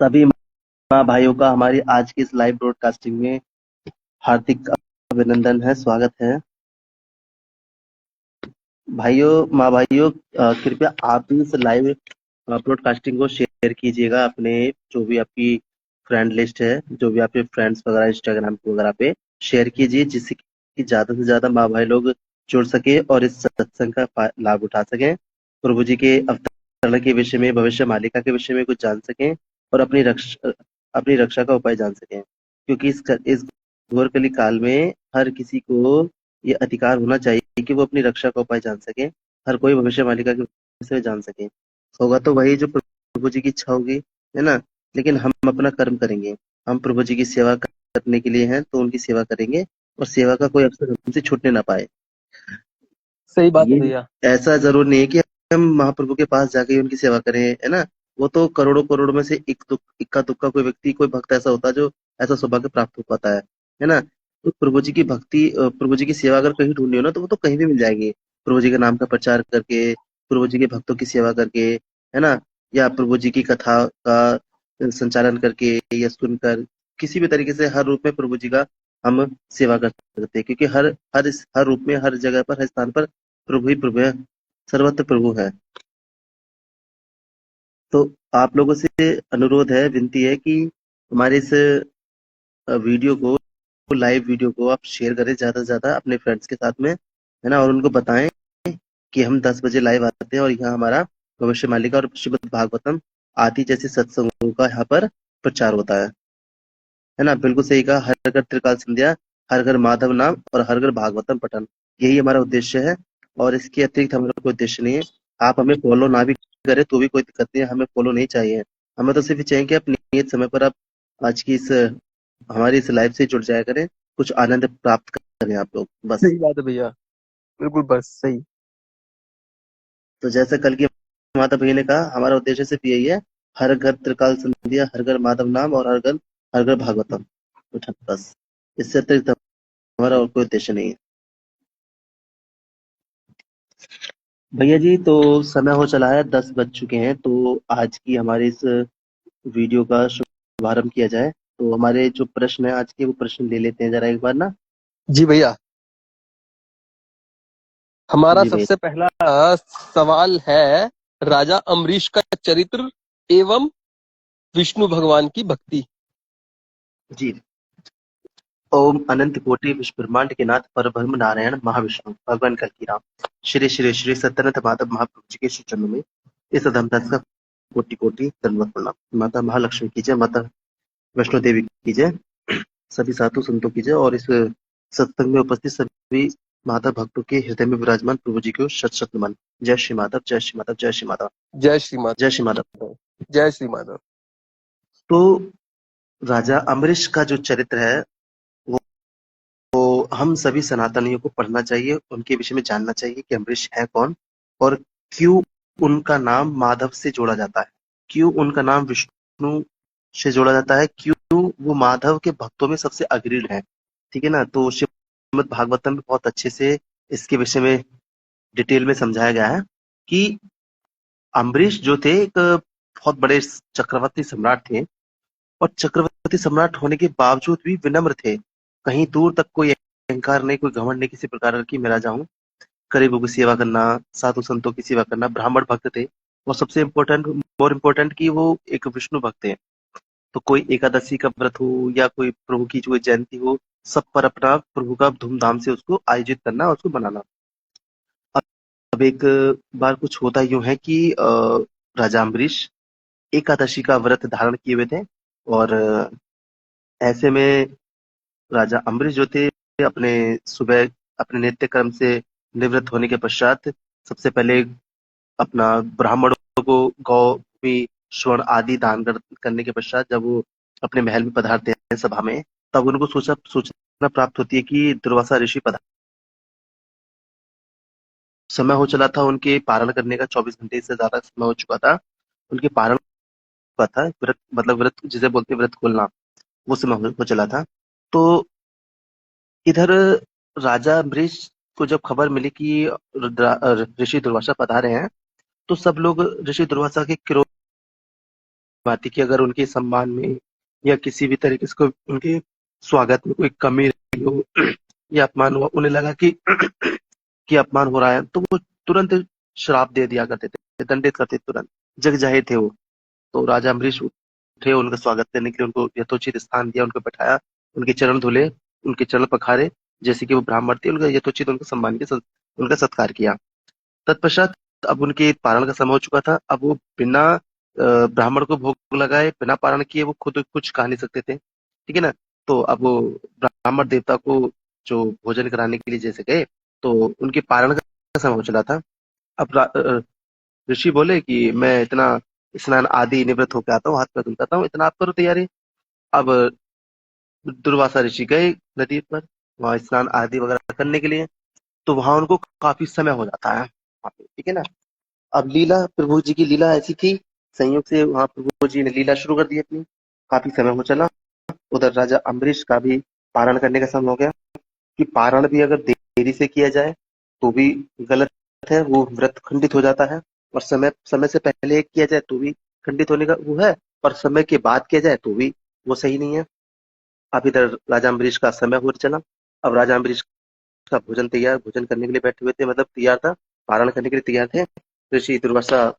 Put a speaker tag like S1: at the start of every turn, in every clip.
S1: सभी माँ भाइयों का हमारी आज की इस लाइव ब्रॉडकास्टिंग में हार्दिक अभिनंदन है, स्वागत है। भाइयों, माँ भाइयों, कृपया आप भी इस लाइव ब्रॉडकास्टिंग को शेयर कीजिएगा अपने जो भी आपकी फ्रेंड लिस्ट है, जो भी आपके फ्रेंड्स वगैरह इंस्टाग्राम वगैरह पे शेयर कीजिए, जिससे कि ज्यादा से ज्यादा माँ भाई लोग जुड़ सके और इस सत्संग का लाभ उठा सकें, प्रभु जी के अवतरण के विषय में, भविष्य मालिका के विषय में कुछ जान सकें और अपनी रक्षा का उपाय जान सकें, क्योंकि इस घोर कली काल में हर किसी को ये अधिकार होना चाहिए कि वो अपनी रक्षा का उपाय जान सके, हर कोई भविष्य मालिका के विषय में जान सके। होगा तो वही जो प्रभु जी की इच्छा होगी, है ना। लेकिन हम अपना कर्म करेंगे, हम प्रभु जी की सेवा करने के लिए हैं तो उनकी सेवा करेंगे, और सेवा का कोई अवसर हमसे छूटने ना पाए।
S2: सही बात है
S1: ये
S2: भैया।
S1: ऐसा जरूर नहीं है कि हम महाप्रभु के पास जाके ही उनकी सेवा करें, है ना। वो तो करोड़ों करोड़ में से इक्का दुक्का कोई व्यक्ति, कोई भक्त ऐसा होता है जो ऐसा सौभाग्य प्राप्त हो पाता है ना। तो प्रभु जी की भक्ति, प्रभु जी की सेवा अगर कहीं ढूंढनी हो ना, तो वो तो कहीं भी मिल जाएगी। प्रभु जी के नाम का प्रचार करके, प्रभु जी के भक्तों की सेवा करके, है ना, या प्रभु जी की कथा का संचालन करके या सुनकर, किसी भी तरीके से हर रूप में प्रभु जी का हम सेवा कर सकते हैं, क्योंकि हर रूप में, हर जगह पर, हर स्थान पर प्रभु ही प्रभु है, सर्वत्र प्रभु है। तो आप लोगों से अनुरोध है, विनती है कि हमारे इस वीडियो को, लाइव वीडियो को आप शेयर करें ज्यादा से ज्यादा अपने फ्रेंड्स के साथ में, है ना, और उनको बताएं कि हम 10 बजे लाइव आते हैं और यहाँ हमारा भविष्य मालिका और श्रीमद् भागवतम आदि जैसे सत्संगों का यहाँ पर प्रचार होता है ना। बिल्कुल सही कहा, हर घर त्रिकाल संध्या, हर घर माधव नाम और हर घर भागवतम पठन, यही हमारा उद्देश्य है। और इसके अतिरिक्त हमारा कोई उद्देश्य नहीं है। आप हमें फॉलो ना भी करें तो भी कोई दिक्कत नहीं है, हमें फॉलो नहीं चाहिए। हमें तो सिर्फ चाहिए कि आप नियत समय पर आप आज की इस हमारी इस लाइव से जुड़ जाया करें, कुछ आनंद प्राप्त करें आप लोग, बस।
S2: सही बात है भैया। बिल्कुल बस सही।
S1: तो जैसे कल की माता भैया ने कहा, हमारा उद्देश्य सिर्फ यही है, हर घर त्रिकाल संध्या, हर घर माधव नाम और हर घर भागवतम पठन, बस। इससे अतिरिक्त हमारा और कोई उद्देश्य नहीं है। भैया जी, तो समय हो चला है, 10 बज चुके हैं, तो आज की हमारे इस वीडियो का शुभारंभ किया जाए। तो हमारे जो प्रश्न है आज के, वो प्रश्न ले लेते हैं जरा एक बार ना।
S2: जी भैया। हमारा
S1: जी भैया।
S2: सबसे पहला सवाल है, राजा अम्बरीश का चरित्र एवं विष्णु भगवान की भक्ति।
S1: जी। ओम अनंत कोटि विश्व ब्रह्मांड के नाथ पर ब्रह्म नारायण महाविष्णु भगवान कल की राम, श्री श्री श्री सत्यनाथ माधव महाप्रभु जी के श्री चरणों में इस धर्मदास का कोटि कोटि दंडवत प्रणाम। माता महालक्ष्मी की जय, माता वैष्णो देवी की जय, सभी साधु संतों की जय, और इस सत्संग में उपस्थित सभी माता भक्तों के हृदय में विराजमान प्रभु जी को शत शत नमन। जय श्री माधव, जय श्री माधव, जय श्री माधव,
S2: जय श्री
S1: जय श्री माधव।
S2: माधव। जय श्री माधव।
S1: तो राजा अम्बरीश का जो चरित्र है, वो हम सभी सनातनियों को पढ़ना चाहिए, उनके विषय में जानना चाहिए कि अम्बरीश है कौन, और क्यों उनका नाम माधव से जोड़ा जाता है, क्यों उनका नाम विष्णु से जोड़ा जाता है, क्यों वो माधव के भक्तों में सबसे अग्रणी है। ठीक है ना। तो श्रीमद् भागवतम में बहुत अच्छे से इसके विषय में डिटेल में समझाया गया है कि अम्बरीश जो थे एक बहुत बड़े चक्रवर्ती सम्राट थे, और चक्रवर्ती सम्राट होने के बावजूद भी विनम्र थे। कहीं दूर तक कोई अहंकार नहीं, कोई घमंड नहीं किसी प्रकार की, मैं राजा हूँ। गरीबों की सेवा करना, साधु संतों की सेवा करना, ब्राह्मण भक्त थे, और सबसे इम्पोर्टेंट, मोर इम्पोर्टेंट कि वो एक विष्णु भक्त थे। तो कोई एकादशी का व्रत हो या कोई प्रभु की जो जयंती हो, सब पर अपना प्रभु का धूमधाम से उसको आयोजित करना, उसको मनाना। अब एक बार कुछ होता यूं है कि राजा अम्बरीश एकादशी का व्रत धारण किए हुए थे, और ऐसे में राजा अम्बरीश जो थे, अपने सुबह अपने नित्य कर्म से निवृत्त होने के पश्चात सबसे पहले अपना ब्राह्मणों को गौ, भूमि, स्वर्ण आदि दान करने के पश्चात जब वो अपने महल में पधारते हैं सभा में, तब उनको सूचना प्राप्त होती है कि दुर्वासा ऋषि पधार। समय हो चला था उनके पारण करने का, 24 घंटे से ज्यादा समय हो चुका था उनके पारण का था। व्रत मतलब व्रत जिसे बोलते हैं, व्रत खोलना, वो समय हो चला था। तो इधर राजा अम्बरीश को जब खबर मिली कि ऋषि दुर्वासा पधारे हैं, तो सब लोग ऋषि दुर्वासा के क्रोध आती कि अगर उनके सम्मान में या किसी भी तरीके से कोई उनके स्वागत में कोई कमी रही हो या अपमान हुआ, उन्हें लगा कि अपमान हो रहा है, तो वो तुरंत श्राप दे दिया करते थे, दंडित करते तुरंत। जग जाहिर थे वो। तो राजा अम्बरीश उठे उनका स्वागत करने के लिए, उनको यथोचित स्थान दिया, उनको बैठाया, उनके चरण धुले, उनके चरण पखारे, जैसे कि वो ब्राह्मण थे, उनका यथोचित उनका सम्मान किया, उनका सत्कार किया। तत्पश्चात अब उनके पारण का समय हो चुका था। अब वो बिना ब्राह्मण को भोग लगाए, बिना पारण किए वो खुद कुछ खा नहीं सकते थे, ठीक है ना। तो अब वो ब्राह्मण देवता को जो भोजन कराने के लिए जैसे गए, तो उनके पारण का समय हो चला था। अब ऋषि बोले कि मैं इतना स्नान आदि निवृत्त होकर आता हूँ, हाथ पैर धुलता हूँ, इतना आप करो तैयारी। अब दुर्वासा ऋषि गए नदी पर वहां स्नान आदि वगैरह करने के लिए। तो वहां उनको काफी समय हो जाता है वहाँ पे, ठीक है ना। अब लीला, प्रभु जी की लीला ऐसी थी, संयोग से वहां प्रभु जी ने लीला शुरू कर दी अपनी। काफी समय हो चला। उधर राजा अम्बरीश का भी पारण करने का समय हो गया, कि पारण भी अगर देरी से किया जाए तो भी गलत है, वो व्रत खंडित हो जाता है। और समय समय से पहले किया जाए तो भी खंडित होने का वो है, और समय के बाद किया जाए तो भी वो सही नहीं है। अब इधर राजा अम्बरीश का समय हो चला। अब राजा अम्बरीश का भोजन तैयार, भोजन करने के लिए बैठे हुए थे, मतलब तैयार था, पारण करने के लिए तैयार थे। ऋषि दुर्वासा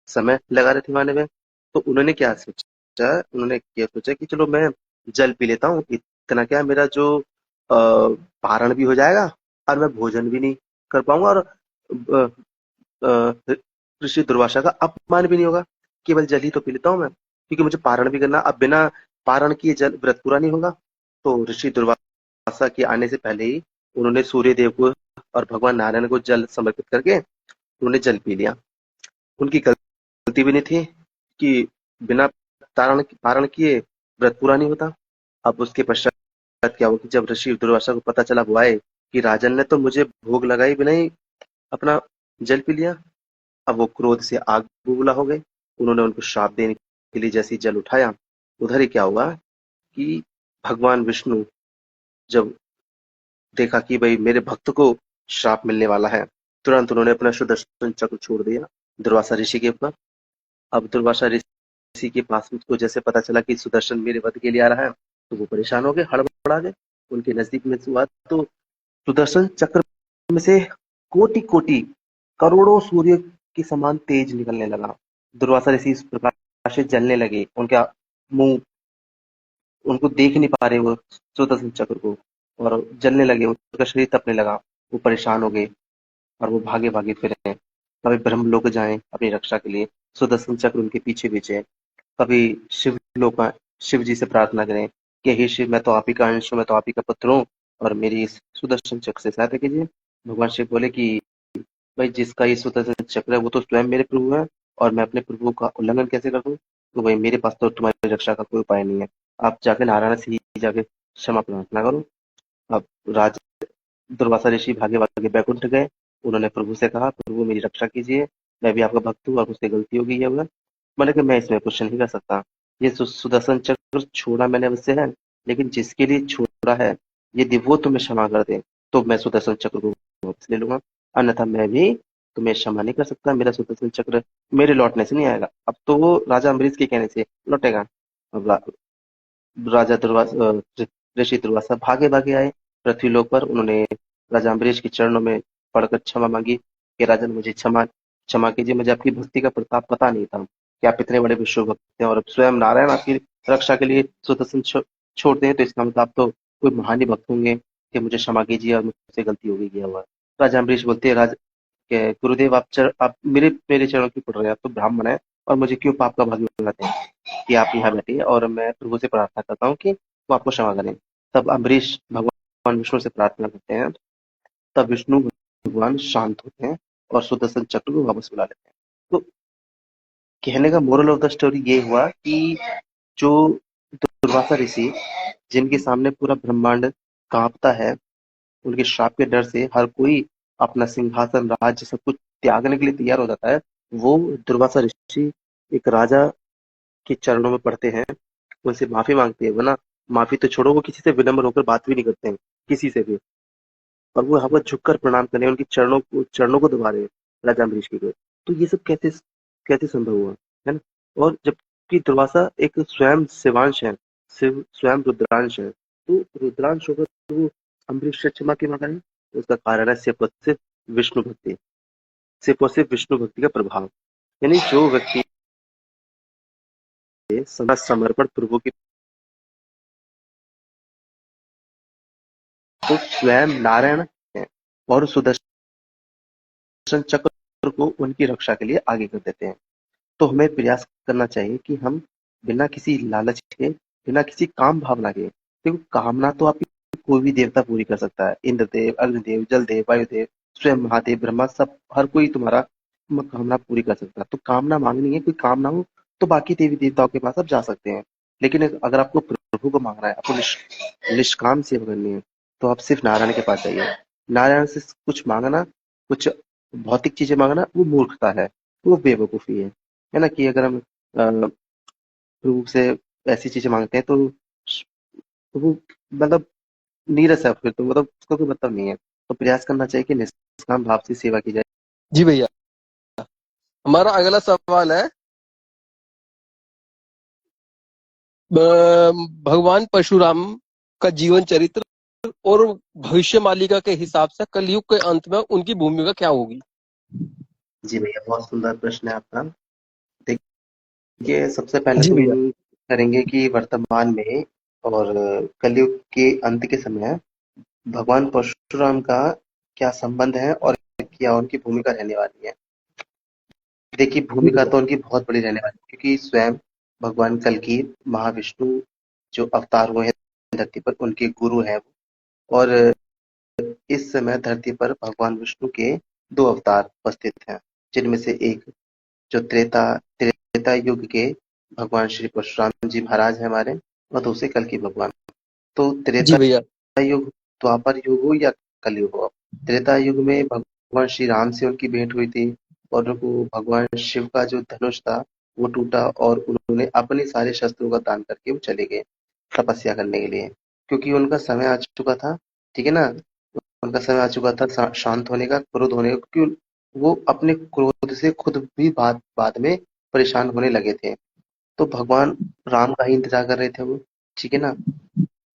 S1: समय लगा रहे थे खाने में। तो उन्होंने क्या सोचा, उन्होंने क्या सोचा कि चलो मैं जल पी लेता हूँ, इतना क्या मेरा जो पारण भी हो जाएगा और मैं भोजन भी नहीं कर पाऊंगा, और ऋषि दुर्वासा का अपमान भी नहीं होगा। केवल जल ही तो पी लेता हूँ मैं, क्योंकि मुझे पारण भी करना, अब बिना पारण किए जल व्रत पूरा नहीं होगा। तो ऋषि दुर्वासा के आने से पहले ही उन्होंने सूर्य देव को और भगवान नारायण को जल समर्पित करके उन्होंने जल पी लिया। उनकी गलती भी नहीं थी कि बिना तारण पारण किए व्रत पूरा नहीं होता। अब उसके पश्चात क्या हुआ कि जब ऋषि दुर्वासा को पता चला, वो आए कि राजन ने तो मुझे भोग लगाई बिना ही अपना जल पी लिया। अब वो क्रोध से आग बबूला हो गए। उन्होंने उनको श्राप देने के लिए जैसे ही जल उठाया, उधर ही क्या हुआ कि भगवान विष्णु जब देखा कि भाई मेरे भक्त को श्राप मिलने वाला है, तुरंत उन्होंने अपना सुदर्शन चक्र छोड़ दिया दुर्वासा ऋषि के ऊपर। अब दुर्वासा ऋषि के पास को जैसे पता चला कि सुदर्शन मेरे वध के लिए आ रहा है, तो वो परेशान हो गए, हड़बड़ा गए। उनके नजदीक में हुआ तो सुदर्शन चक्र में से कोटि कोटि करोड़ों सूर्य के समान तेज निकलने लगा। दुर्वासा ऋषि इस प्रकार से जलने लगे, उनका मुंह, उनको देख नहीं पा रहे वो सुदर्शन चक्र को, और जलने लगे, उनका शरीर तपने लगा। वो परेशान हो गए और वो भागे भागे फिरे, कभी ब्रह्मलोक जाएं अपनी रक्षा के लिए, सुदर्शन चक्र उनके पीछे पीछे। कभी शिव लोक शिव जी से प्रार्थना करें कि हे शिव, मैं तो आप ही का अंश हूँ, मैं तो आप ही का पुत्र हूँ, और मेरी इस सुदर्शन चक्र से सहायता कीजिए। भगवान शिव बोले कि भाई जिसका ये सुदर्शन चक्र है वो तो स्वयं मेरे प्रभु है, और मैं अपने प्रभु का उल्लंघन कैसे कर दूं? तो भाई मेरे पास तो तुम्हारी रक्षा का कोई उपाय नहीं है, आप जाके नारायण से ही जाके क्षमा प्रार्थना करो। अब राज दुर्वासा ऋषि भागे भागे बैकुंठ गए। उन्होंने प्रभु से कहा, प्रभु मेरी रक्षा कीजिए, मैं भी आपका भक्त हूँ और मुझसे गलती हो गई है। मैंने कहा मैं इसमें कुछ नहीं कर सकता, ये सुदर्शन चक्र छोड़ा मैंने अवश्य है, लेकिन जिसके लिए छोड़ा है यदि वो तुम्हें क्षमा कर दे तो मैं सुदर्शन चक्र को वापस ले लूंगा, अन्यथा मैं भी तुम्हें क्षमा नहीं कर सकता। मेरा सुदर्शन चक्र मेरे लौटने से नहीं आएगा। अब तो वो राजा अम्बरीश के कहने से लौटेगा। अब राजा दुर्वासा ऋषि दुर्वासा भागे भागे आए पृथ्वीलोक पर। उन्होंने राजा अम्बरीश के चरणों में पड़कर क्षमा मांगी कि राजन मुझे क्षमा क्षमा कीजिए, मुझे आपकी भक्ति का प्रताप पता नहीं था कि आप इतने बड़े विश्व भक्त हैं, और स्वयं नारायण आपकी रक्षा के लिए सुदर्शन छोड़ते हैं, तो इसका मतलब आप तो कोई महान ही भक्त होंगे कि मुझे क्षमा कीजिए और मुझसे गलती हो गई किया हुआ। राजा अम्बरीश बोलते हैं, राज के गुरुदेव आप मेरे मेरे चरणों क्यों पड़ रहे हैं? आप तो ब्राह्मण है और मुझे क्यों पाप का भागी बनाते हैं कि आप यहाँ बैठिए और मैं प्रभु से प्रार्थना करता हूँ कि वो आपको क्षमा करें। तब अम्बरीश भगवान विष्णु से प्रार्थना करते हैं। तब विष्णु भगवान शांत होते हैं और सुदर्शन चक्र को वापस बुला लेते हैं। तो कहने का मोरल ऑफ द स्टोरी ये हुआ कि जो दुर्वासा ऋषि, जिनके सामने पूरा ब्रह्मांड कांपता है, उनके श्राप के डर से हर कोई अपना सिंहासन राज्य सब कुछ त्यागने के लिए तैयार हो जाता है, वो दुर्वासा ऋषि एक राजा के चरणों में पड़ते हैं, उनसे माफी मांगते हैं। वरना माफी तो छोड़ो, वो किसी से विनम्र होकर बात भी नहीं करते हैं, किसी से भी। और वो हवा झुककर प्रणाम करने, उनके चरणों को दबा रहे हैं राजा अम्बरीश की को। तो ये सब कैसे कैसे संभव हुआ, है ना। और जब कि दुर्वासा एक स्वयं शिवांश है, शिव स्वयं रुद्रांश है। तो रुद्रांश होकर वो अम्बरीश से क्षमा क्यों मांग रहे हैं? उसका कारण है सिर्फ और सिर्फ विष्णु भक्ति, सिर्फ और सिर्फ विष्णु भक्ति का प्रभाव। यानी जो व्यक्ति सदा समर्पण प्रभु की, तो स्वयं नारायण है और सुदर्शन चक्र को उनकी रक्षा के लिए आगे कर देते हैं। तो हमें प्रयास करना चाहिए कि हम बिना किसी लालच के, बिना किसी काम भावना के, देखो कामना तो आपकी कोई भी देवता पूरी कर सकता है, इंद्रदेव, अग्निदेव, जलदेव, वायुदेव, स्वयं महादेव, ब्रह्मा, सब हर कोई तुम्हारा कामना पूरी कर सकता है। तो कामना मांगनी है, कोई काम ना हो तो बाकी देवी देवताओं के पास आप जा सकते हैं। लेकिन अगर आपको प्रभु को मांगना है, आपको निष्काम सेवा करनी है, तो आप सिर्फ नारायण के पास जाइए। नारायण से कुछ मांगना, कुछ भौतिक चीजें मांगना, वो मूर्खता है, वो बेवकूफी है ना? कि अगर हम प्रभु से ऐसी चीजें मांगते हैं तो वो मतलब नीरस है, फिर तो मतलब उसका कोई मतलब नहीं है। तो प्रयास करना चाहिए कि निष्काम भाव से सेवा की जाए।
S2: जी भैया, हमारा अगला सवाल है, भगवान परशुराम का जीवन चरित्र और भविष्य मालिका के हिसाब से कलयुग के अंत में उनकी भूमिका क्या होगी?
S1: जी भैया, बहुत सुंदर प्रश्न है आपका। देखिए, सबसे पहले
S2: जी
S1: तो
S2: भैया।
S1: हम करेंगे कि वर्तमान में और कलयुग के अंत के समय भगवान परशुराम का क्या संबंध है और क्या उनकी भूमिका रहने वाली है। देखिए,
S2: जी
S1: भूमिका
S2: भैया।
S1: तो उनकी बहुत बड़ी रहने वाली है, क्योंकि स्वयं भगवान कल्कि महाविष्णु जो अवतार हुए हैं धरती पर, उनके गुरु हैं वो। और इस समय धरती पर भगवान विष्णु के दो अवतार उपस्थित हैं, जिनमें से एक जो त्रेता युग के भगवान श्री परशुराम जी महाराज हैं हमारे, और दूसरे कल्कि भगवान। तो
S2: जी
S1: त्रेता
S2: भैया।
S1: युग, द्वापर युग हो या कलयुग हो, त्रेता युग में भगवान श्री राम से उनकी भेंट हुई थी, और उनको भगवान शिव का जो धनुष था वो टूटा, और उन्होंने अपने सारे शस्त्रों का दान करके वो चले गए तपस्या करने के लिए, क्योंकि उनका समय आ चुका था। ठीक है ना? उनका समय आ चुका था शांत होने का, क्रोध होने का, क्योंकि वो अपने क्रोध से खुद भी बाद बाद में परेशान होने लगे थे। तो भगवान राम का ही इंतजार कर रहे थे वो। ठीक है ना?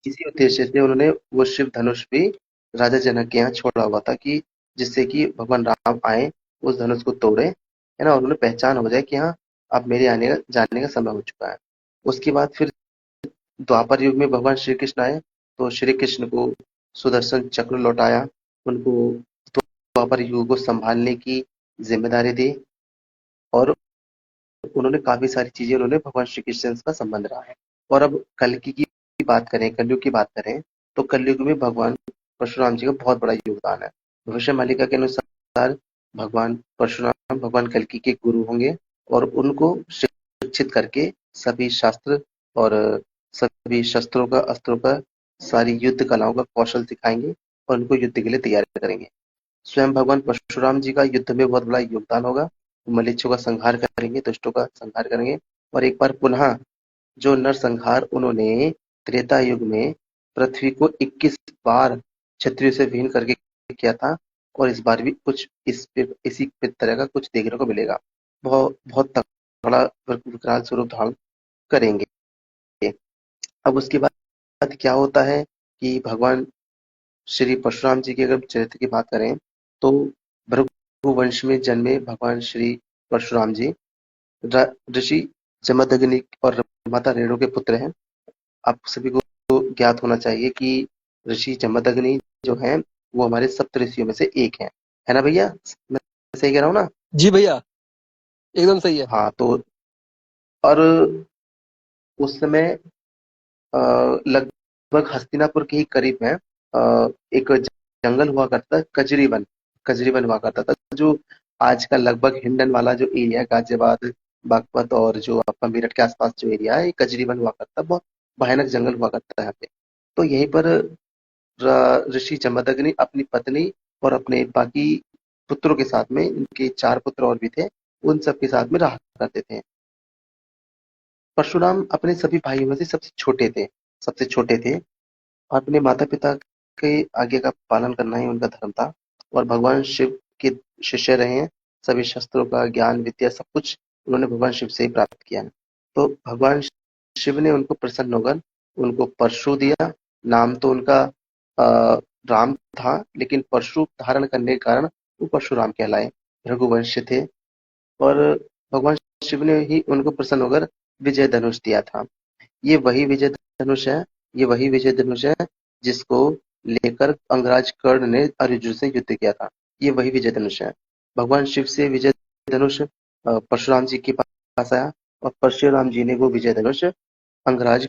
S1: इसी उद्देश्य से उन्होंने वो शिव धनुष भी राजा जनक के यहाँ छोड़ा हुआ था, कि जिससे कि भगवान राम आए, उस धनुष को तोड़े, है ना, और उन्हें पहचान हो जाए कि हाँ, अब मेरे आने का जाने का समय हो चुका है। उसके बाद फिर द्वापर युग में भगवान श्री कृष्ण आए, तो श्री कृष्ण को सुदर्शन चक्र लौटाया, उनको द्वापर युग को संभालने की जिम्मेदारी दी, और उन्होंने काफी सारी चीजें, उन्होंने भगवान श्री कृष्ण का संबंध रहा है। और अब कल्कि की बात करें, कलयुग की बात करें, तो कलयुग में भगवान परशुराम जी का बहुत बड़ा योगदान है। भविष्य मालिका के अनुसार भगवान परशुराम भगवान कल्कि के गुरु होंगे, और उनको शिक्षित करके सभी शास्त्र और सभी शस्त्रों का, अस्त्रों का, सारी युद्ध कलाओं का कौशल सिखाएंगे, और उनको युद्ध के लिए तैयार करेंगे। स्वयं भगवान परशुराम जी का युद्ध में बहुत बड़ा योगदान होगा। वो मलेच्छों का संहार करेंगे, दुष्टों का संहार करेंगे, और एक बार पुनः जो नरसंहार उन्होंने त्रेता युग में पृथ्वी को 21 बार क्षत्रियों से विहीन करके किया था, और इस बार भी कुछ इसी तरह का कुछ देखने को मिलेगा। बहुत बहुत तगड़ा विकराल स्वरूप धारण करेंगे। अब उसके बाद क्या होता है कि भगवान श्री परशुराम जी के अगर चरित्र की बात करें, तो भृगु वंश में जन्मे भगवान श्री परशुराम जी ऋषि जमदग्नि और माता रेणु के पुत्र हैं। आप सभी को ज्ञात होना चाहिए कि ऋषि जमदग्नि जो हैं वो हमारे सप्त ऋषियों में से एक हैं, है ना भैया? मैं सही कह रहा हूँ ना?
S2: जी भैया, एकदम सही है।
S1: हाँ, तो और उस समय लगभग हस्तिनापुर के ही करीब में एक जंगल हुआ करता था, कजरी वन हुआ करता था, जो आज का लगभग हिंडन वाला जो एरिया है, गाजियाबाद, बागपत, और जो आपका मेरठ के आसपास जो एरिया है, ये कजरी वन हुआ करता है। बहुत भयानक जंगल हुआ करता है यहाँ पे। तो यहीं पर ऋषि जमदग्नि अपनी पत्नी और अपने बाकी पुत्रों के साथ में, इनके 4 पुत्र और भी थे, उन सब के साथ में रहा करते थे। परशुराम अपने सभी भाइयों में से सबसे छोटे थे, और अपने माता पिता के आज्ञा का पालन करना ही उनका धर्म था, और भगवान शिव के शिष्य रहे हैं। सभी शस्त्रों का ज्ञान, विद्या, सब कुछ उन्होंने भगवान शिव से ही प्राप्त किया है। तो भगवान शिव ने उनको प्रसन्न होकर उनको परशु दिया। नाम तो उनका राम था, लेकिन परशु धारण करने के कारण वो परशुराम कहलाए। रघुवंश थे, और भगवान शिव ने ही उनको प्रसन्न होकर विजय धनुष दिया था। ये वही विजय धनुष है, ये वही विजय धनुष है जिसको लेकर अंगराज कर्ण ने अर्जुन से युद्ध किया था। ये वही विजय धनुष है। भगवान शिव से विजय धनुष परशुराम जी के पास आया, और परशुराम जी ने वो विजय धनुष अंगराज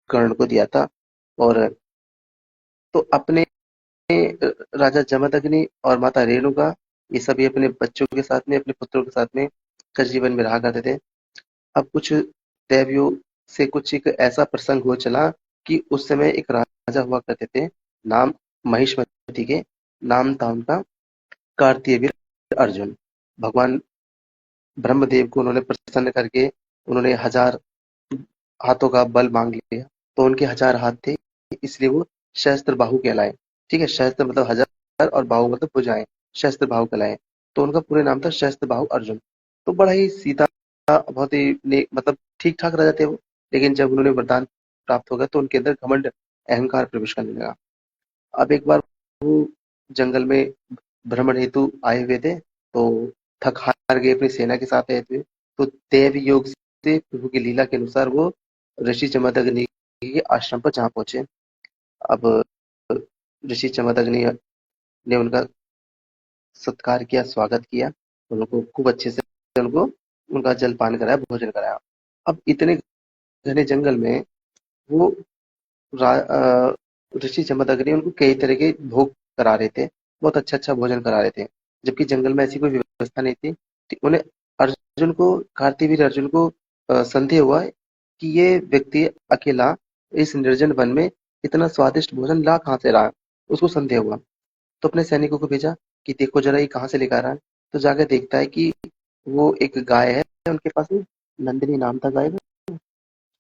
S1: कर्ण को दिया था। और तो अपने राजा जमदग्नि और माता रेणुका, ये सभी अपने बच्चों के साथ में, अपने पुत्रों के साथ में कृष्ण जीवन में रहा करते थे। अब कुछ दैवियों से कुछ एक ऐसा प्रसंग हो चला कि उस समय एक राजा हुआ करते थे, नाम महिष्मति के, नाम था उनका कार्तिवीर अर्जुन। भगवान ब्रह्मदेव को उन्होंने प्रसन्न करके उन्होंने 1000 हाथों का बल मांग लिया। तो उनके 1000 हाथ थे, इसलिए वो सहस्त्र बाहु कहलाए। ठीक है, सहस्त्र मतलब 1000 और बाहु मतलब भुजाएं, सहस्त्र बाहु कहलाए। तो उनका पूरे नाम था सहस्त्र बाहु अर्जुन। तो बड़ा ही सीधा, बहुत ही मतलब ठीक ठाक राजा थे वो। लेकिन जब उन्होंने वरदान प्राप्त हो गया तो उनके अंदर घमंड, अहंकार प्रवेश करने लगा। अब एक बार वो जंगल में भ्रमण हेतु आए हुए थे, तो थक हार गए, अपनी सेना के साथ आए थे। तो देव योग से प्रभु की लीला के अनुसार वो ऋषि जमदग्नि के आश्रम पर जहाँ पहुंचे। अब ऋषि जमदग्नि ने उनका सत्कार किया, स्वागत किया, उनको खूब अच्छे से उनको उनका जलपान कराया, भोजन कराया। अब इतने घने जंगल में वो ऋषि जमदग्नि उनको कई तरह के भोग करा रहे थे, बहुत अच्छा अच्छा भोजन करा रहे थे, जबकि जंगल में ऐसी कोई व्यवस्था नहीं थी। उन्हें अर्जुन को, कार्तिवीर अर्जुन को संदेह हुआ कि ये व्यक्ति अकेला इस निर्जन वन में इतना स्वादिष्ट भोजन ला कहाँ से रहा। उसको संदेह हुआ, तो अपने सैनिकों को भेजा कि देखो जरा ये कहाँ से लेकर आ रहा है। तो जाकर देखता है कि वो एक गाय है उनके पास में, नंदिनी नाम था गाय का,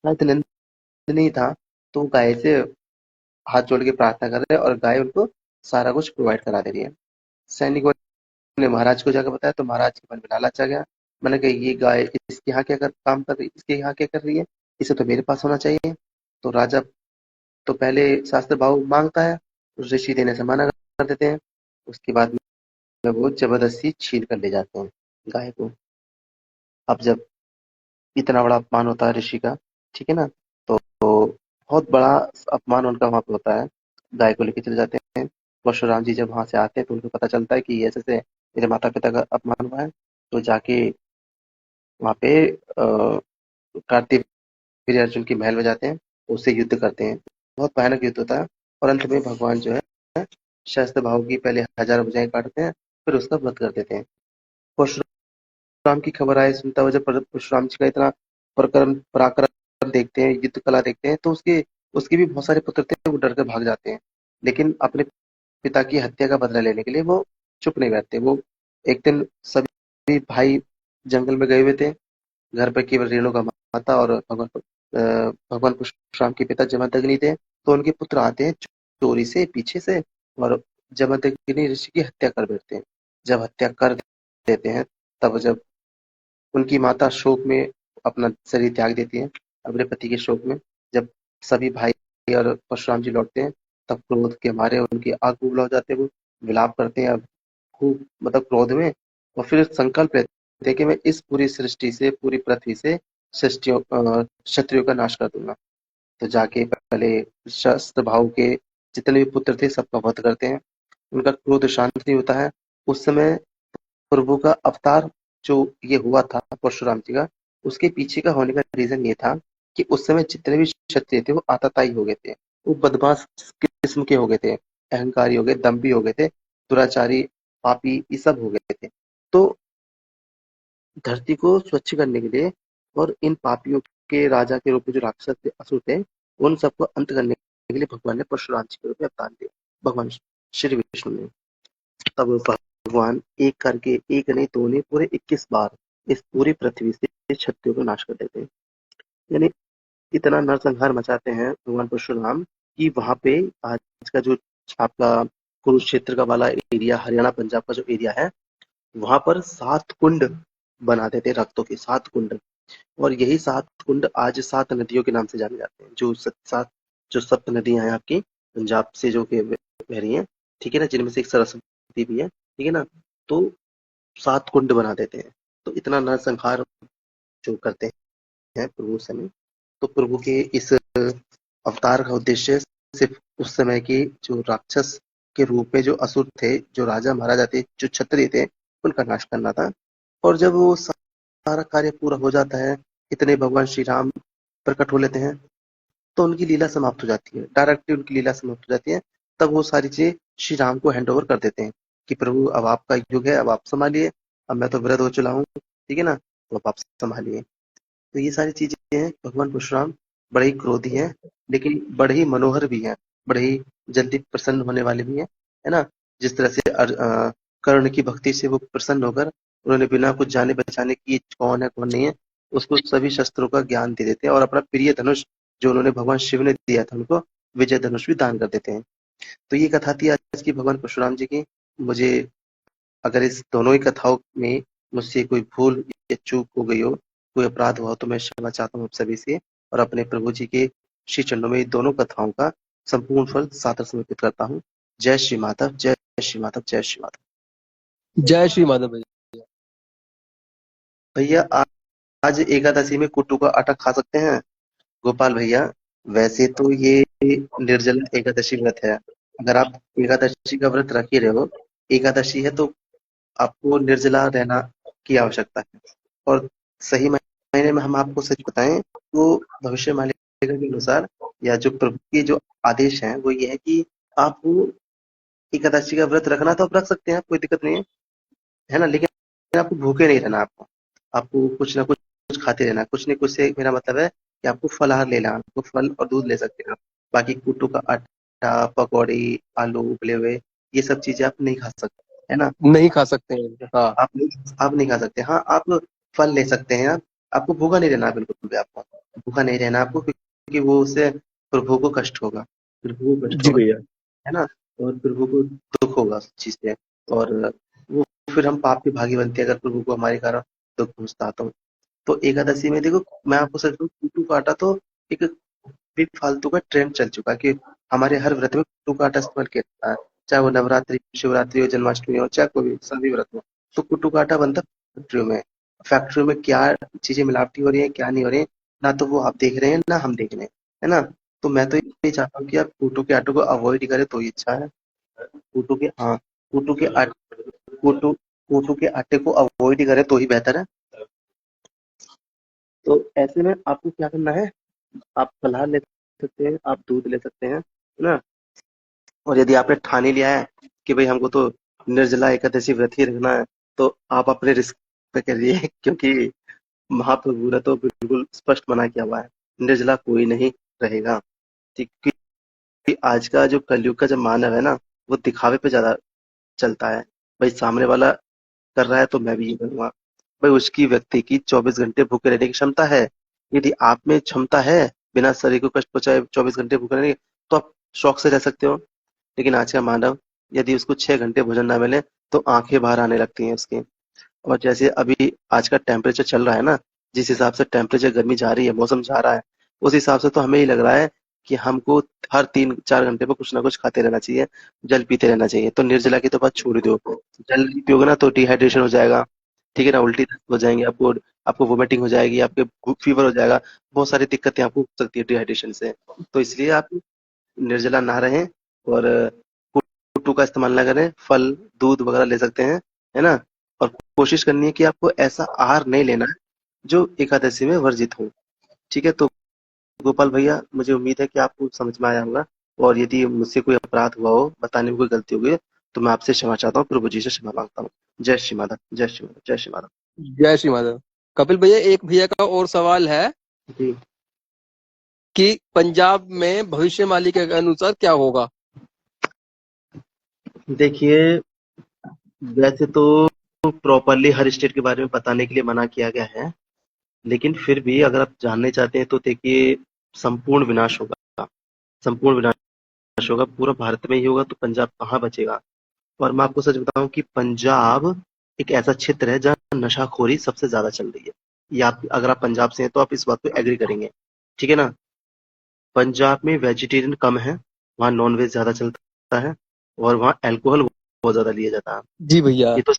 S1: शायद नंदिनी था। तो गाय से हाथ जोड़ के प्रार्थना कर रहे हैं, और गाय उनको सारा कुछ प्रोवाइड करा दे रही है। सैनिकों ने महाराज को जाकर बताया, तो महाराज के मन में लालच आ गया। मैंने कहा ये गाय इसके यहाँ क्या कर काम कर रही, इसके यहाँ क्या कर रही है, इसे तो मेरे पास होना चाहिए। तो राजा तो पहले शास्त्र भाव मांगता है, ऋषि देने से मना कर देते हैं। उसके बाद में वो जबरदस्ती छीन कर ले जाते हैं गाय को। अब जब इतना बड़ा अपमान होता है ऋषि का, ठीक है ना, तो बहुत बड़ा अपमान उनका वहां पे होता है। गाय को लेके चले जाते हैं। परशुराम जी जब वहां से आते हैं तो उनको पता चलता है कि ऐसे से मेरे माता पिता का अपमान हुआ है। तो जाके वहां पे कार्तिवीर्य अर्जुन के महल में जाते हैं, उससे युद्ध करते हैं। बहुत भयानक युद्ध होता है, और अंत में भगवान जो है सहस्त्र भाव की पहले 1000 भुजाएं काटते हैं, फिर उसका वध कर देते हैं। परशुराम की खबर आए सुनता हुआ जब परशुराम जी का इतना पराक्रम देखते हैं, युद्ध कला देखते हैं, तो उसके उसके भी बहुत सारे पुत्र थे, वो डर कर भाग जाते हैं। लेकिन अपने पिता की हत्या का बदला लेने के लिए वो चुप नहीं बैठते। वो एक दिन सभी भाई जंगल में गए हुए थे, घर पर केवल रेणुका माता और भगवान परशुराम के पिता जमदग्नि थे। तो उनके पुत्र आते हैं चोरी से पीछे से, और जमदग्नि ऋषि की हत्या कर बैठते हैं। जब हत्या कर देते हैं, तब जब उनकी माता शोक में अपना शरीर त्याग देती है, अपने पति के शोक में, जब सभी भाई और परशुराम जी लौटते हैं, तब क्रोध के मारे उनकी आग बबूला हो जाते हैं। वो विलाप करते हैं, अब खूब मतलब क्रोध में, और फिर संकल्प लेते हैं कि मैं इस पूरी सृष्टि से, पूरी पृथ्वी से क्षत्रियों का नाश कर दूंगा। तो जाके पहले शस्त्र भाव के जितने भी पुत्र थे सबका वध करते हैं। उनका क्रोध शांत नहीं होता है। उस समय प्रभु का अवतार जो ये हुआ था परशुराम जी का, उसके पीछे का होने का रीजन ये था कि उस समय जितने भी क्षत्रिय थे वो आताताई हो गए थे, वो बदमाश किस्म के हो गए थे, अहंकारी हो गए, दम्भी हो गए थे, दुराचारी, पापी, ये सब हो गए थे। तो धरती को स्वच्छ करने के लिए और इन पापियों के राजा के रूप में जो राक्षस थे, असुर थे, उन सबको अंत करने के लिए भगवान ने परशुराम जी के रूप में अवतार दिया, भगवान श्री विष्णु ने। तब भगवान एक करके, एक नहीं दो नहीं, पूरे 21 बार इस पूरी पृथ्वी से क्षत्रियों को नाश कर देते हैं। यानी इतना नरसंहार मचाते हैं भगवान परशुराम कि वहां पे आज का जो आपका कुरुक्षेत्र का वाला एरिया, हरियाणा पंजाब का जो एरिया है, वहां पर 7 कुंड बना देते, रक्तों के 7 कुंड। और यही 7 कुंड आज 7 नदियों के नाम से जाने जाते हैं। जो 7 नदियाँ हैं आपकी पंजाब से जो कि बह रही हैं, ठीक है ना? जिनमें से एक सरस्वती भी है, ठीक है ना? तो 7 कुंड बना देते हैं। तो इतना नरसंहार जो करते हैं प्रभु उस समय, तो प्रभु के इस अवतार का उद्देश्य सिर्फ उस समय के जो राक्षस के रूप में जो असुर थे, जो राजा महाराजा थे, जो क्षत्रिय थे, उनका नाश करना था। और जब वो सारा कार्य पूरा हो जाता है, इतने भगवान श्री राम प्रकट हो लेते हैं, तो उनकी लीला समाप्त हो जाती है। डायरेक्टली उनकी लीला समाप्त हो जाती है। तब वो सारी चीजें श्री राम को हैंड ओवर कर देते हैं कि प्रभु अब आपका युग है, अब आप संभालिए, अब मैं तो वृद्ध हो चुका हूँ, ठीक है ना? तो अब आप संभालिए। तो ये सारी चीजें हैं। भगवान परशुराम बड़े ही क्रोधी हैं, लेकिन बड़े ही मनोहर भी हैं, बड़े ही जल्दी प्रसन्न होने वाले भी हैं, है ना? जिस तरह से कर्ण की भक्ति से वो प्रसन्न होकर उन्होंने बिना कुछ जाने पहचाने कि ये कौन है कौन नहीं है, उसको सभी शस्त्रों का ज्ञान दे देते हैं और अपना प्रिय धनुष जो उन्होंने भगवान शिव ने दिया था उनको, विजय धनुष भी दान कर देते हैं। तो ये कथा थी आज की भगवान परशुराम जी की। मुझे अगर इस दोनों ही कथाओं में मुझसे कोई भूल या चूक हो गई हो, कोई अपराध हुआ हो, तो मैं क्षमा चाहता हूँ आप सभी से और अपने प्रभु जी के श्री चरणों में दोनों कथाओं का संपूर्ण फल सादर समर्पित करता हूँ। जय श्री माधव, जय श्री माधव, जय श्री माधव।
S2: जय श्री माधव भैया।
S1: भैया आज एकादशी में कुट्टू का आटा खा सकते हैं गोपाल भैया? वैसे तो ये निर्जला एकादशी व्रत है। अगर आप एकादशी का व्रत रख ही रहे हो, एकादशी है तो आपको निर्जला रहना की आवश्यकता है। और सही मायने में हम आपको सच बताएं तो भविष्य मालिका के अनुसार या जो प्रभु के जो आदेश हैं वो ये है कि आप एकादशी का व्रत रखना तो आप रख सकते हैं, कोई दिक्कत नहीं है ना? लेकिन आपको भूखे नहीं रहना। आपको कुछ ना कुछ खाते रहना। कुछ नहीं कुछ से मेरा मतलब है कि आपको फलाहार लेना, आपको फल और दूध ले सकते हैं आप। बाकी कुट्टू का आटा, पकौड़ी, आलू उबले हुए, ये सब चीजें आप नहीं खा सकते, है ना?
S2: नहीं खा सकते हैं, हाँ।
S1: आप नहीं खा सकते। हाँ, आप फल ले सकते हैं। आप आपको भूखा नहीं रहना, बिल्कुल भी आपको भूखा नहीं रहना आपको, क्योंकि वो उससे प्रभु को कष्ट होगा, प्रभु को कष्ट
S2: जी
S1: होगा,
S2: भैया।
S1: है ना? और प्रभु को दुख होगा उस चीज से। और वो फिर हम पाप की भागी बनते हैं अगर प्रभु को हमारे कारण दुख पहुंचता तो एकादशी में देखो, मैं आपको सच कहूं, कुट्टू का आटा तो एक फालतू का ट्रेंड चल चुका है कि हमारे हर व्रत में कुट्टू का आटा इस्तेमाल किया जाता है। चाहे वो नवरात्रि, शिवरात्रि हो, जन्माष्टमी हो, चाहे कोई भी सभी व्रत हो, तो कुट्टू का आटा बनता है फैक्ट्रियों में। फैक्ट्रियों में क्या चीजें मिलावटी हो रही है, क्या नहीं हो रही है, ना तो वो आप देख रहे हैं ना हम देख रहे हैं, है ना? तो मैं तो ये चाहता हूँ कि आप कुट्टू के आटे को अवॉइड करें तो ही अच्छा है। कुट्टू के हाँ कुट्टू के आटे कुट्टू कुट्टू के आटे को अवॉइड करें तो ही बेहतर है। तो ऐसे में आपको क्या करना है, आप फलाहार ले सकते हैं, आप दूध ले सकते हैं, है ना? और यदि आपने ठान ही लिया है कि भाई हमको तो निर्जला एकादशी व्रत ही रखना है, तो आप अपने रिस्क पे करिए क्योंकि महाप्रभु ने तो बिल्कुल स्पष्ट मना किया हुआ है, निर्जला कोई नहीं रहेगा। ठीक, क्योंकि आज का जो कलयुग का जो मानव है ना, वो दिखावे पे ज्यादा चलता है। भाई सामने वाला कर रहा है तो मैं भी ये करूंगा। भाई उसकी व्यक्ति की 24 घंटे भूखे रहने की क्षमता है। यदि आप में क्षमता है बिना शरीर को कष्ट पहुंचाए 24 घंटे भूखे रहने की, तो आप शौक से रह सकते हो। लेकिन आज का मानव, यदि उसको 6 घंटे भोजन ना मिले तो आंखें बाहर आने लगती हैं उसकी। और जैसे अभी आज का टेम्परेचर चल रहा है ना, जिस हिसाब से टेम्परेचर गर्मी जा रही है, मौसम जा रहा है, उस हिसाब से तो हमें ही लग रहा है कि हमको हर 3-4 घंटे पर कुछ ना कुछ खाते रहना चाहिए, जल पीते रहना चाहिए। तो निर्जला की तो बात छोड़ ही दो। जल नहीं पियोगे ना तो डिहाइड्रेशन हो जाएगा, ठीक है ना? उल्टी हो जाएंगे आपको, आपको वोमिटिंग हो जाएगी, आपके फीवर हो जाएगा, बहुत सारी दिक्कतें आपको हो सकती है डिहाइड्रेशन से। तो इसलिए आप निर्जला ना रहें और कुट्टू का इस्तेमाल ना करें, फल दूध वगैरह ले सकते हैं, है ना? और कोशिश करनी है कि आपको ऐसा आहार नहीं लेना है जो एकादशी में वर्जित हो। ठीक है? तो गोपाल भैया, मुझे उम्मीद है कि आपको समझ में आया होगा। और यदि मुझसे कोई अपराध हुआ हो, बताने में कोई गलती हो गई है, तो मैं आपसे क्षमा चाहता हूँ, प्रभु जी से क्षमा मांगता हूँ। जय श्री माधव, जय श्री माधव, जय श्री माधव।
S2: जय श्री माधव। कपिल भैया, एक भैया का और सवाल है
S1: जी,
S2: कि पंजाब में भविष्यवाणी के अनुसार क्या होगा?
S1: देखिए, वैसे तो प्रॉपरली हर स्टेट के बारे में बताने के लिए मना किया गया है, लेकिन फिर भी अगर आप जानने चाहते हैं तो देखिए, संपूर्ण विनाश होगा, संपूर्ण विनाश होगा, पूरा भारत में ही होगा, तो पंजाब कहाँ बचेगा? और मैं आपको सच बताऊं कि पंजाब एक ऐसा क्षेत्र है जहाँ नशाखोरी सबसे ज्यादा चल रही है। या अगर आप पंजाब से हैं तो आप इस बात को एग्री करेंगे, ठीक है ना। पंजाब में वेजिटेरियन कम है, वहाँ नॉन वेज ज्यादा चलता है, और वहाँ अल्कोहल बहुत ज्यादा लिया जाता है।
S2: जी भैया।
S1: ये तो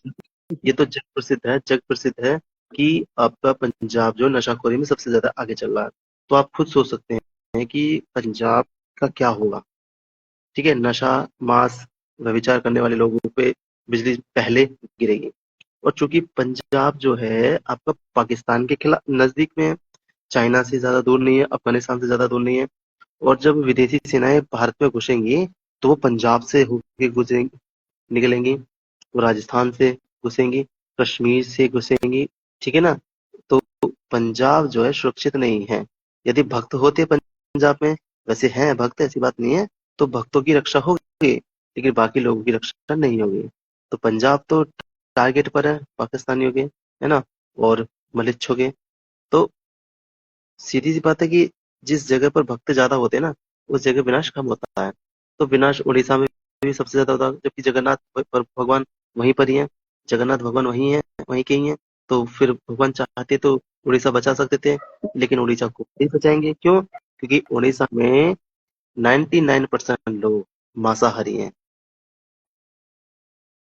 S1: ये तो जग प्रसिद्ध है कि आपका पंजाब जो नशाखोरी में सबसे ज्यादा आगे चल रहा है। तो आप खुद सोच सकते हैं कि पंजाब का क्या होगा। ठीक है, नशा, मांस, व्यभिचार करने वाले लोगों पे बिजली पहले गिरेगी। और चूंकि पंजाब जो है आपका पाकिस्तान के खिलाफ नजदीक में है, चाइना से ज्यादा दूर नहीं है, अफगानिस्तान से ज्यादा दूर नहीं है। और जब विदेशी सेनाएं भारत में घुसेंगी तो वो पंजाब से होके घुसेंगी, निकलेंगी, वो राजस्थान से घुसेंगी, कश्मीर से घुसेंगी, ठीक है ना। तो पंजाब जो है सुरक्षित नहीं है। यदि भक्त होते पंजाब में, वैसे हैं भक्त, ऐसी बात नहीं है, तो भक्तों की रक्षा होगी, लेकिन बाकी लोगों की रक्षा नहीं होगी। तो पंजाब तो टारगेट पर है पाकिस्तानियों के, है ना, और मलिच्छों के। तो सीधी सी बात है कि जिस जगह पर भक्त ज्यादा होते हैं ना, उस जगह विनाश कम होता है। तो विनाश उड़ीसा में भी सबसे ज्यादा होता है, जबकि जगन्नाथ भगवान वहीं पर ही है, जगन्नाथ भगवान वहीं है, वहीं के ही है। तो फिर भगवान चाहते तो उड़ीसा बचा सकते थे, लेकिन उड़ीसा को नहीं बचाएंगे। क्यों? क्योंकि उड़ीसा में 99% लोग मांसाहारी हैं,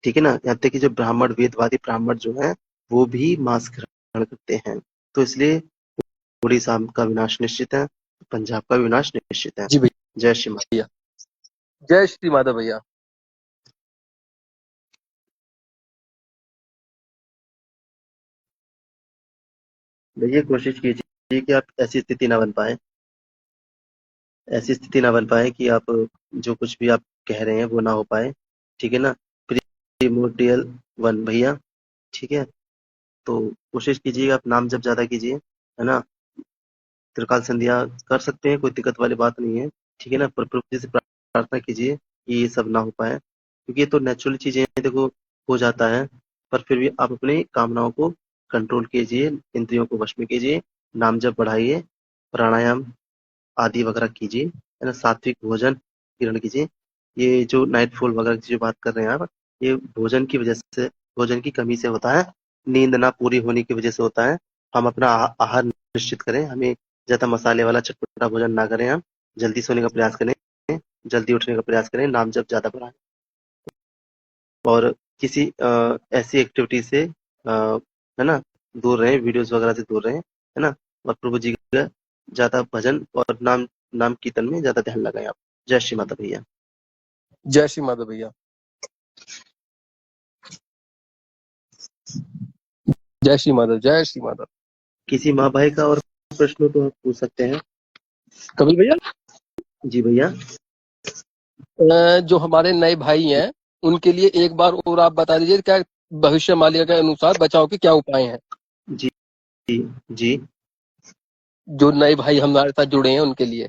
S1: ठीक है ना। यहाँ तक कि जो ब्राह्मण, वेदवादी ब्राह्मण जो है, वो भी मांस ग्रहण करते हैं। तो इसलिए उड़ीसा का विनाश निश्चित है, पंजाब का विनाश निश्चित है।
S2: जी
S1: जय श्री माता।
S2: भैया। जय श्री माधव भैया।
S1: भैया कोशिश कीजिए कि आप ऐसी स्थिति ना बन पाए, ऐसी स्थिति ना बन पाए कि आप जो कुछ भी आप कह रहे हैं वो ना हो पाए, ठीक है ना। प्रीमोर्डियल वन भैया, ठीक है। तो कोशिश कीजिए, आप नाम जप ज्यादा कीजिए, है ना। त्रिकाल संध्या कर सकते हैं, कोई दिक्कत वाली बात नहीं है, ठीक है ना। पर प्रभु जी से प्रार्थना कीजिए कि ये सब ना हो पाए, क्योंकि ये तो नेचुरल चीजें हैं, देखो, हो जाता है। पर फिर भी आप अपनी कामनाओं को कंट्रोल कीजिए, इंद्रियों को वश में कीजिए, नाम जप बढ़ाइए, प्राणायाम आदि वगैरह कीजिए, है ना। सात्विक भोजन ग्रहण कीजिए। ये जो नाइट फॉल वगैरह की जो बात कर रहे हैं आप, ये भोजन की वजह से, भोजन की कमी से होता है, नींद ना पूरी होने की वजह से होता है। हम अपना आहार निश्चित करें, हमें ज्यादा मसाले वाला चटपटा भोजन ना करें, हम जल्दी सोने का प्रयास करें, जल्दी उठने का प्रयास करें, नाम जप ज्यादा बढ़ाएं, और किसी ऐसी एक्टिविटी से है ना दूर रहें, वीडियोस वगैरह से दूर रहें, है ना। और प्रभु जी का ज्यादा भजन और नाम नाम कीर्तन में ज्यादा ध्यान लगाएं आप। जय श्री माता भैया।
S2: जय श्री माधव भैया। जय श्री माधव। जय श्री माधव।
S1: किसी माँ भाई का और प्रश्न हो तो आप पूछ सकते हैं।
S2: कपिल भैया,
S1: जी भैया।
S2: जो हमारे नए भाई हैं, उनके लिए एक बार और आप बता दीजिए, क्या भविष्य मालिका के अनुसार बचाव के क्या उपाय हैं?
S1: जी जी।
S2: जो नए भाई हमारे साथ जुड़े हैं उनके लिए,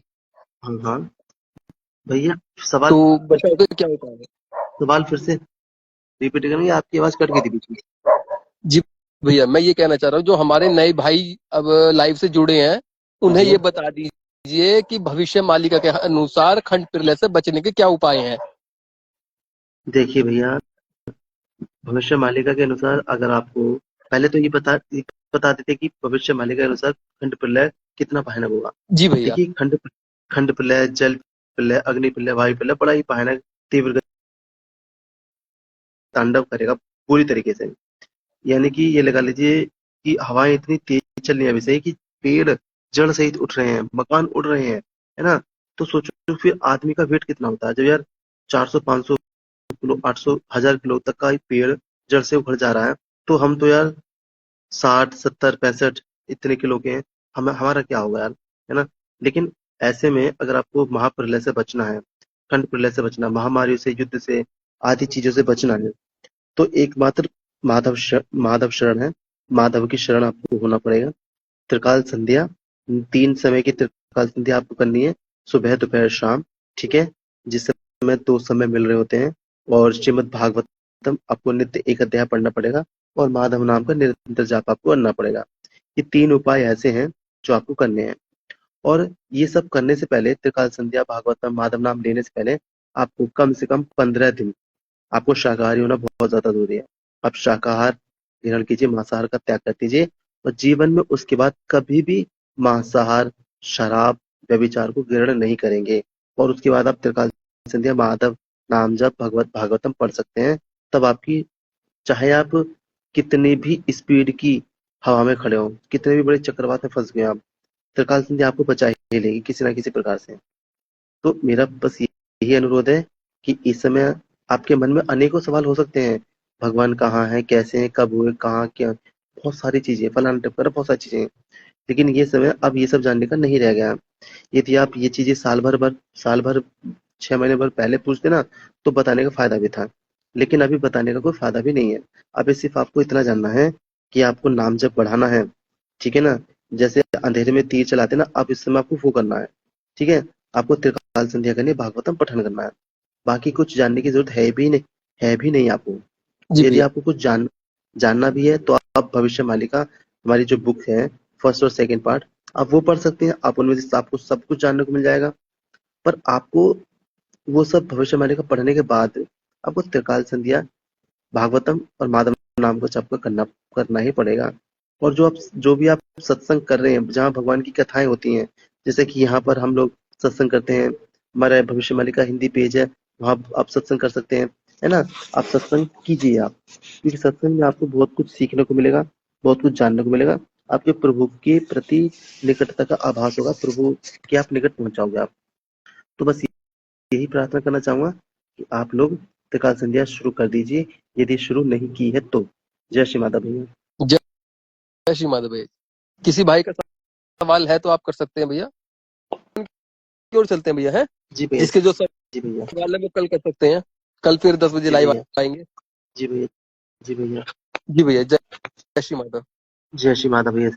S1: हाँ हाँ भैया, सवाल
S2: तो बचाव के क्या उपाय हैं?
S1: सवाल फिर से रिपीट करेंगे, आपकी आवाज कट गई थी बीच में।
S2: जी भैया, मैं ये कहना चाह रहा हूँ, जो हमारे नए भाई अब लाइव से जुड़े हैं,
S1: हाँ
S2: उन्हें
S1: भैया।
S2: ये बता दीजिए कि भविष्य मालिका के अनुसार खंड प्रलय से बचने के क्या उपाय हैं?
S1: देखिए भैया, भविष्य मालिका के अनुसार अगर आपको पहले तो ये बता देते कि भविष्य मालिका के अनुसार खंड प्रलय कितना भयानक होगा।
S2: जी भैया।
S1: देखिए, खंड खंड प्रलय, जल प्रलय, अग्नि प्रलय, वायु प्रलय बड़ा ही भयानक तीव्र तांडव करेगा पूरी तरीके से। यानी कि ये लगा लीजिए कि हवाएं इतनी तेज चल रही है अभी से कि पेड़ जड़ सहित उठ रहे हैं, मकान उड़ रहे हैं, है ना। तो सोचो फिर आदमी का वेट कितना होता है, जब यार 400 500 किलो, 800 1000 किलो तक का ही पेड़ जड़ से उखड़ जा रहा है। तो हम तो यार 60 70 65 इतने किलो के हैं, हम हमारा क्या होगा यार, है ना। लेकिन ऐसे में अगर आपको महाप्रलय से बचना है, खंड प्रलय से बचना, महामारियों से, युद्ध से, आदि चीजों से बचना है, तो एकमात्र माधव शरण है। माधव की शरण आपको होना पड़ेगा। त्रिकाल संध्या, 3 समय की त्रिकाल संध्या आपको करनी है, सुबह दोपहर शाम, ठीक है। जिस समय 2 समय मिल रहे होते हैं। और श्रीमद् भागवतम आपको नित्य एक अध्याय पढ़ना पड़ेगा, और माधव नाम का निरंतर जाप आपको करना पड़ेगा। ये 3 उपाय ऐसे हैं जो आपको करने हैं। और ये सब करने से पहले, त्रिकाल संध्या, भागवतम, माधव नाम लेने से पहले, आपको कम से कम 15 दिन आपको शाकाहारी होना बहुत ज्यादा जरूरी है। आप शाकाहार ग्रहण कीजिए, मांसाहार का त्याग कर दीजिए, और जीवन में उसके बाद कभी भी मांसाहार, शराब, व्यभिचार को ग्रहण नहीं करेंगे। और उसके बाद आप त्रिकाल संध्या, माधव नाम जप, भगवत भागवतम पढ़ सकते हैं। तब आपकी, चाहे आप कितनी भी स्पीड की हवा में खड़े हो, कितने भी बड़े चक्रवात में फंस गए आप, त्रिकाल संध्या आपको बचा ही लेगी किसी ना किसी प्रकार से। तो मेरा बस यही अनुरोध है कि इस समय आपके मन में अनेकों सवाल हो सकते हैं, भगवान कहाँ है, कैसे हैं, कब हुए, कहाँ, क्या, बहुत सारी चीजें, फलाना टिपका, बहुत सारी चीजें। लेकिन ये समय अब ये सब जानने का नहीं रह गया। यदि आप ये चीजें साल भर 6 महीने भर पहले पूछते ना, तो बताने का फायदा भी था। लेकिन अभी बताने का कोई फायदा भी नहीं है। अभी सिर्फ आपको इतना जानना है कि आपको नाम जप बढ़ाना है, ठीक है ना। जैसे अंधेरे में तीर चलाते ना, अब इस समय आपको वो करना है, ठीक है। आपको त्रिकाल संध्या करनी है, भागवतम पठन करना है। बाकी कुछ जानने की जरूरत है भी नहीं आपको।
S2: जी
S1: यदि
S2: भैया।
S1: आपको कुछ जानना भी है तो आप भविष्य मालिका, हमारी जो बुक है, फर्स्ट और सेकंड पार्ट, आप वो पढ़ सकते हैं। आप उनमें से आपको सब कुछ जानने को मिल जाएगा। पर आपको वो सब भविष्य मालिका पढ़ने के बाद आपको त्रिकाल संध्या, भागवतम और माधव नाम को जप करना करना ही पड़ेगा। और जो भी आप सत्संग कर रहे हैं, जहाँ भगवान की कथाएं होती हैं, जैसे कि यहाँ पर हम लोग सत्संग करते हैं, हमारा भविष्य मालिका हिंदी पेज है, वहाँ आप सत्संग कर सकते हैं, है ना। आप सत्संग कीजिए आप, क्योंकि सत्संग में आपको बहुत कुछ सीखने को मिलेगा, बहुत कुछ जानने को मिलेगा। आपके प्रभु के प्रति निकटता का आभास होगा, प्रभु के आप निकट पहुंच जाओगे आप। तो बस यही प्रार्थना करना चाहूंगा कि आप लोग त्रिकाल संध्या शुरू कर दीजिए, यदि शुरू नहीं की है तो। जय श्री माता भैया।
S2: जय जय श्री माधव भैया। किसी भाई का सवाल है तो आप कर सकते हैं भैया, की ओर चलते हैं भैया, है
S1: जी भैया।
S2: जिसके जो
S1: जी भैया।
S2: सवाल है वो कल कर सकते हैं। कल फिर 10 बजे
S1: जी
S2: लाइव
S1: भैया।
S2: आएंगे।
S1: जी भैया। जी भैया।
S2: जी भैया, जय जय श्री माधव।
S1: जय श्री माता भैया।